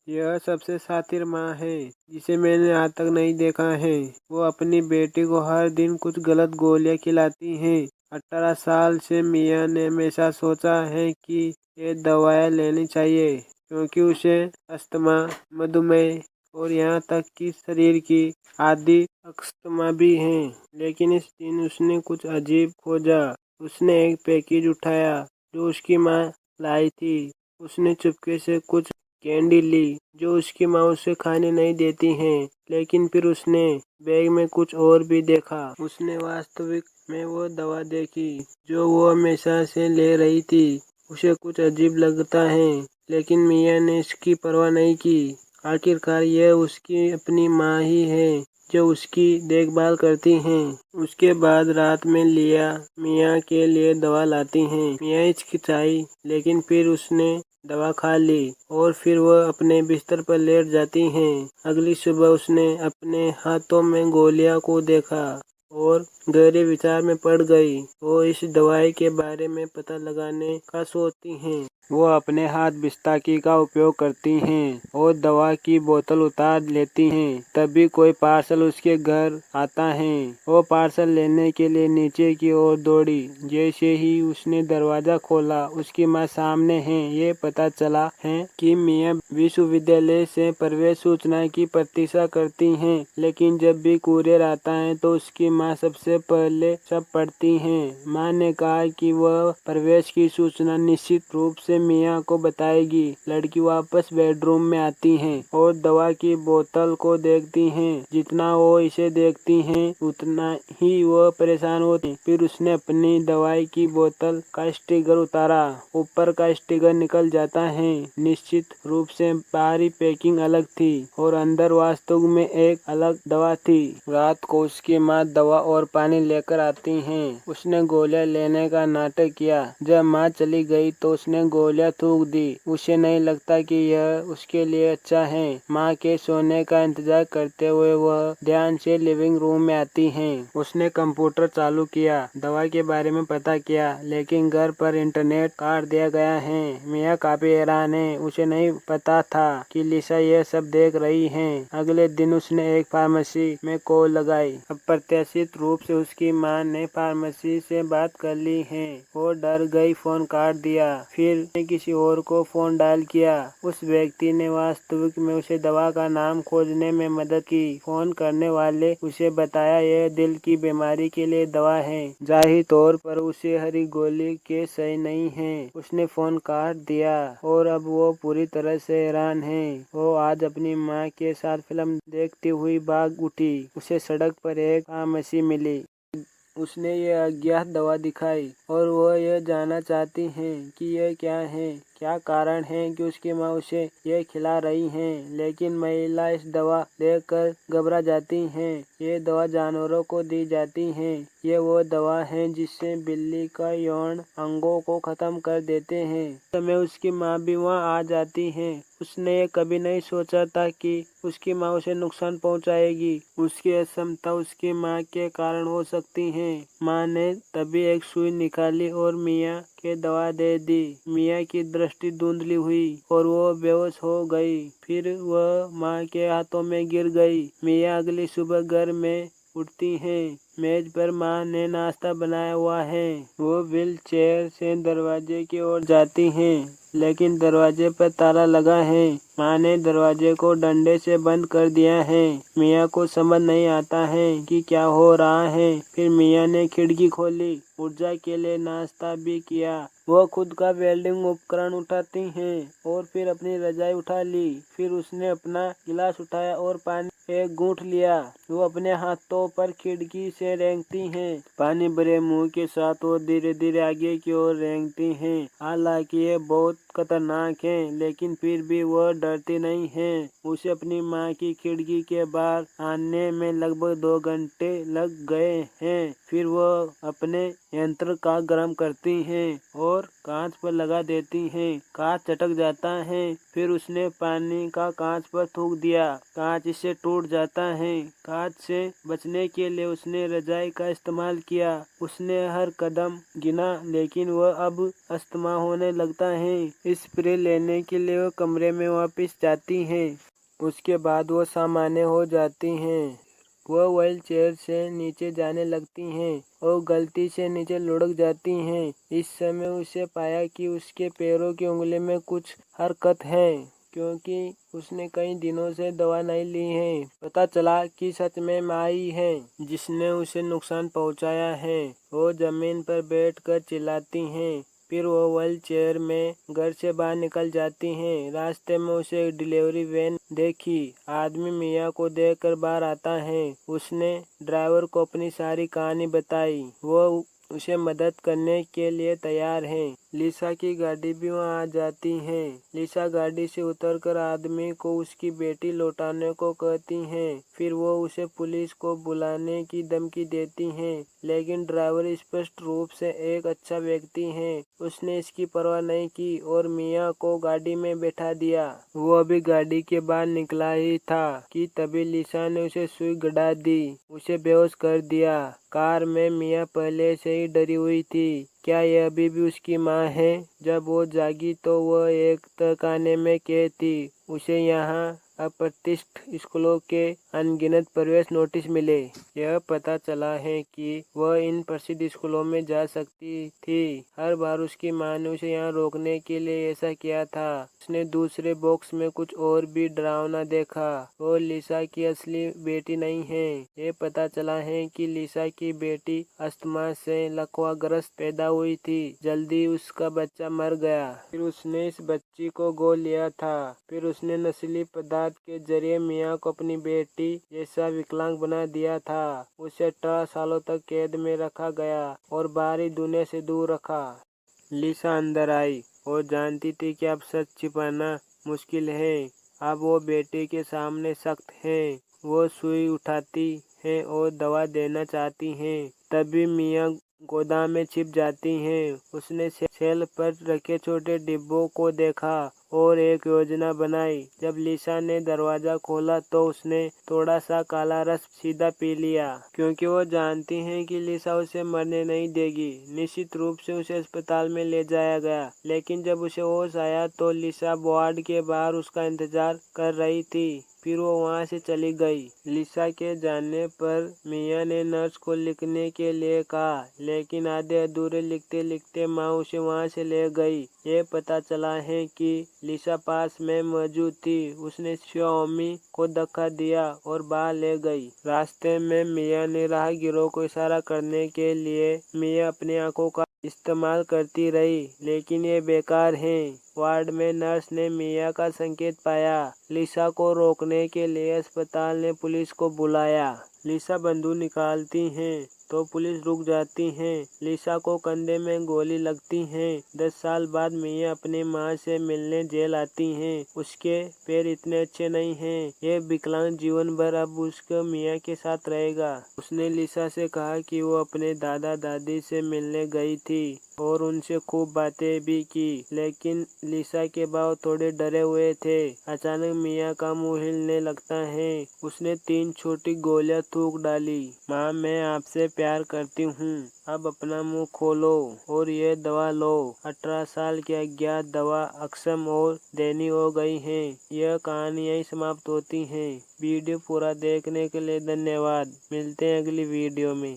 यह सबसे शातिर माँ है जिसे मैंने आज तक नहीं देखा है। वो अपनी बेटी को हर दिन कुछ गलत गोलियां खिलाती हैं। 18 साल से मियाँ ने हमेशा सोचा है कि ये दवाएं लेनी चाहिए क्योंकि उसे अस्थमा, मधुमेह और यहाँ तक कि शरीर की आदि अस्थमा भी है। लेकिन इस दिन उसने कुछ अजीब खोजा। उसने एक पैकेज उठाया जो उसकी माँ लाई थी। उसने चुपके से कुछ कैंडी ली जो उसकी माँ उसे खाने नहीं देती हैं। लेकिन फिर उसने बैग में कुछ और भी देखा। उसने वास्तविक में वो दवा देखी जो वो हमेशा से ले रही थी। उसे कुछ अजीब लगता है लेकिन मियाँ ने इसकी परवाह नहीं की। आखिरकार यह उसकी अपनी माँ ही है जो उसकी देखभाल करती हैं। उसके बाद रात में लिया मियाँ के लिए दवा लाती हैं। मियाँ हिचकिचाई लेकिन फिर उसने दवा खा ली और फिर वह अपने बिस्तर पर लेट जाती हैं। अगली सुबह उसने अपने हाथों में गोलियां को देखा और गहरे विचार में पड़ गई। वो इस दवाई के बारे में पता लगाने का सोचती हैं। वो अपने हाथ बिस्ताकी का उपयोग करती हैं और दवा की बोतल उतार लेती हैं। तभी कोई पार्सल उसके घर आता है। वो पार्सल लेने के लिए नीचे की ओर दौड़ी। जैसे ही उसने दरवाजा खोला उसकी माँ सामने है। ये पता चला है कि मियाँ विश्वविद्यालय से प्रवेश सूचना की प्रतीक्षा करती हैं। लेकिन जब भी कुरियर आता है तो उसकी माँ सबसे पहले सब पढ़ती हैं। माँ ने कहा कि वह प्रवेश की सूचना निश्चित रूप से मियाँ को बताएगी। लड़की वापस बेडरूम में आती है और दवा की बोतल को देखती है। जितना वो इसे देखती है उतना ही वह परेशान होती है। फिर उसने अपनी दवाई की बोतल का स्टिकर उतारा। ऊपर का स्टिकर निकल जाता है। निश्चित रूप से बाहरी पैकिंग अलग थी और अंदर वास्तव में एक अलग दवा थी। रात को उसकी माँ दवा और पानी लेकर आती है। उसने गोलियां लेने का नाटक किया। जब माँ चली गई तो उसने गोलियां थूक दी। उसे नहीं लगता कि यह उसके लिए अच्छा है। माँ के सोने का इंतजार करते हुए वह ध्यान से लिविंग रूम में आती है। उसने कंप्यूटर चालू किया, दवा के बारे में पता किया, लेकिन घर पर इंटरनेट काट दिया गया है। मियाँ काफी हैरान है। उसे नहीं पता था कि लिसा यह सब देख रही है। अगले दिन उसने एक फार्मेसी में कॉल लगाई। अप्रत्याशित रूप से उसकी माँ ने फार्मेसी से बात कर ली है। वो डर गई, फोन काट दिया। फिर ने किसी और को फोन डायल किया। उस व्यक्ति ने वास्तविक में उसे दवा का नाम खोजने में मदद की। फोन करने वाले उसे बताया यह दिल की बीमारी के लिए दवा है। जाहिर तौर पर उसे हरी गोली के सही नहीं है। उसने फोन काट दिया और अब वो पूरी तरह से हैरान है। वो आज अपनी माँ के साथ फिल्म देखती हुई भाग उठी। उसे सड़क पर एक फार्मेसी मिली। उसने ये अज्ञात दवा दिखाई और वह यह जानना चाहती है कि यह क्या है, क्या कारण है कि उसकी माँ उसे यह खिला रही है। लेकिन महिला इस दवा देखकर घबरा जाती है। ये दवा जानवरों को दी जाती है। ये वो दवा है जिससे बिल्ली का यौन अंगों को खत्म कर देते हैं। समय उसकी माँ भी वहाँ आ जाती है। उसने ये कभी नहीं सोचा था कि उसकी माँ उसे नुकसान पहुंचाएगी। उसकी अक्षमता उसकी माँ के कारण हो सकती है। माँ ने तभी एक सुई निकाली और मियाँ के दवा दे दी। मियाँ की दृष्टि धुंधली हुई और वो बेहोश हो गई। फिर वह माँ के हाथों में गिर गई। मियाँ अगली सुबह घर में उठती हैं। मेज पर माँ ने नाश्ता बनाया हुआ है। वो व्हील चेयर से दरवाजे की ओर जाती हैं, लेकिन दरवाजे पर ताला लगा है। माँ ने दरवाजे को डंडे से बंद कर दिया है। मियाँ को समझ नहीं आता है कि क्या हो रहा है। फिर मियाँ ने खिड़की खोली, ऊर्जा के लिए नाश्ता भी किया। वह खुद का वेल्डिंग उपकरण उठाती हैं और फिर अपनी रजाई उठा ली। फिर उसने अपना गिलास उठाया और पानी एक घूंट लिया। वो अपने हाथों पर खिड़की से रेंगती हैं। पानी भरे मुंह के साथ वो धीरे धीरे आगे की ओर रेंगती हैं। हालांकि ये बहुत खतरनाक है, लेकिन फिर भी वह डरती नहीं है। उसे अपनी माँ की खिड़की के बाहर आने में लगभग 2 घंटे लग गए हैं। फिर वह अपने यंत्र का गर्म करती हैं और कांच पर लगा देती हैं। कांच चटक जाता है। फिर उसने पानी का कांच पर थूक दिया। कांच इससे टूट जाता है। कांच से बचने के लिए उसने रजाई का इस्तेमाल किया। उसने हर कदम गिना, लेकिन वह अब अस्थमा होने लगता है। स्प्रे लेने के लिए वो कमरे में वापस जाती हैं। उसके बाद वो सामान्य हो जाती हैं। वह व्हील चेयर से नीचे जाने लगती हैं और गलती से नीचे लुढ़क जाती हैं। इस समय उसे पाया कि उसके पैरों की उंगली में कुछ हरकत है, क्योंकि उसने कई दिनों से दवा नहीं ली है। पता चला कि सच में माई है जिसने उसे नुकसान पहुंचाया है। वो जमीन पर बैठकर चिल्लाती हैं। फिर वो व्हील चेयर में घर से बाहर निकल जाती हैं। रास्ते में उसे एक डिलीवरी वैन देखी। आदमी मिया को देखकर बाहर आता है। उसने ड्राइवर को अपनी सारी कहानी बताई। वो उसे मदद करने के लिए तैयार है। लिसा की गाड़ी भी वहाँ आ जाती है। लिसा गाड़ी से उतरकर आदमी को उसकी बेटी लौटाने को कहती है। फिर वो उसे पुलिस को बुलाने की धमकी देती है, लेकिन ड्राइवर स्पष्ट रूप से एक अच्छा व्यक्ति है। उसने इसकी परवाह नहीं की और मिया को गाड़ी में बैठा दिया। वो अभी गाड़ी के बाहर निकला ही था कि तभी लिसा ने उसे सुई गड़ा दी, उसे बेहोश कर दिया। कार में मिया पहले से ही डरी हुई थी। क्या यह अभी भी उसकी माँ है? जब वो जागी तो वह एक तहखाने में कैद थी। उसे यहाँ अप्रतिष्ठित स्कूलों के अनगिनत प्रवेश नोटिस मिले। यह पता चला है कि वह इन प्रसिद्ध स्कूलों में जा सकती थी। हर बार उसकी माँ ने उसे यहाँ रोकने के लिए ऐसा किया था। उसने दूसरे बॉक्स में कुछ और भी डरावना देखा। वो लिसा की असली बेटी नहीं है। ये पता चला है कि लिसा की बेटी अस्थमा से लकवाग्रस्त पैदा हुई थी। जल्दी उसका बच्चा मर गया। फिर उसने इस बच्ची को गोद लिया था। फिर उसने नशीली पदार्थ के जरिए मिया को अपनी बेटी जैसा विकलांग बना दिया था। उसे 18 सालों तक कैद में रखा गया और बाहरी दुनिया से दूर रखा। लिसा अंदर आई और जानती थी कि अब सच छिपाना मुश्किल है। अब वो बेटी के सामने सख्त है। वो सुई उठाती है और दवा देना चाहती है। तभी मिया गोदाम में छिप जाती हैं। उसने शेल्फ पर रखे छोटे डिब्बों को देखा और एक योजना बनाई। जब लिसा ने दरवाजा खोला तो उसने थोड़ा सा काला रस सीधा पी लिया, क्योंकि वो जानती हैं कि लिसा उसे मरने नहीं देगी। निश्चित रूप से उसे अस्पताल में ले जाया गया, लेकिन जब उसे होश आया तो लिसा वार्ड के बाहर उसका इंतजार कर रही थी। फिर वो वहाँ से चली गई। लिसा के जाने पर मिया ने नर्स को लिखने के लिए कहा, लेकिन आधे अधूरे लिखते लिखते माँ उसे वहाँ से ले गई। ये पता चला है कि लिसा पास में मौजूद थी। उसने श्योमी को धक्का दिया और बाहर ले गई। रास्ते में मिया ने राहगीरों को इशारा करने के लिए मिया अपनी आंखों का इस्तेमाल करती रही, लेकिन ये बेकार है। वार्ड में नर्स ने मिया का संकेत पाया। लिसा को रोकने के लिए अस्पताल ने पुलिस को बुलाया। लिसा बंदूक निकालती है तो पुलिस रुक जाती है। लिसा को कंधे में गोली लगती है। 10 साल बाद मिया अपनी माँ से मिलने जेल आती हैं। उसके पैर इतने अच्छे नहीं हैं। ये विकलांग जीवन भर अब उसका मिया के साथ रहेगा। उसने लिसा से कहा कि वो अपने दादा दादी से मिलने गई थी और उनसे खूब बातें भी की, लेकिन लिसा के भाव थोड़े डरे हुए थे। अचानक मिया का मुंह हिलने लगता है। उसने 3 छोटी गोलियां थूक डाली। माँ, मैं आपसे प्यार करती हूँ। अब अपना मुंह खोलो और ये दवा लो। 18 साल की अज्ञात दवा अक्षम और देनी हो गई है। यह कहानी यही समाप्त होती है। वीडियो पूरा देखने के लिए धन्यवाद। मिलते हैं अगली वीडियो में।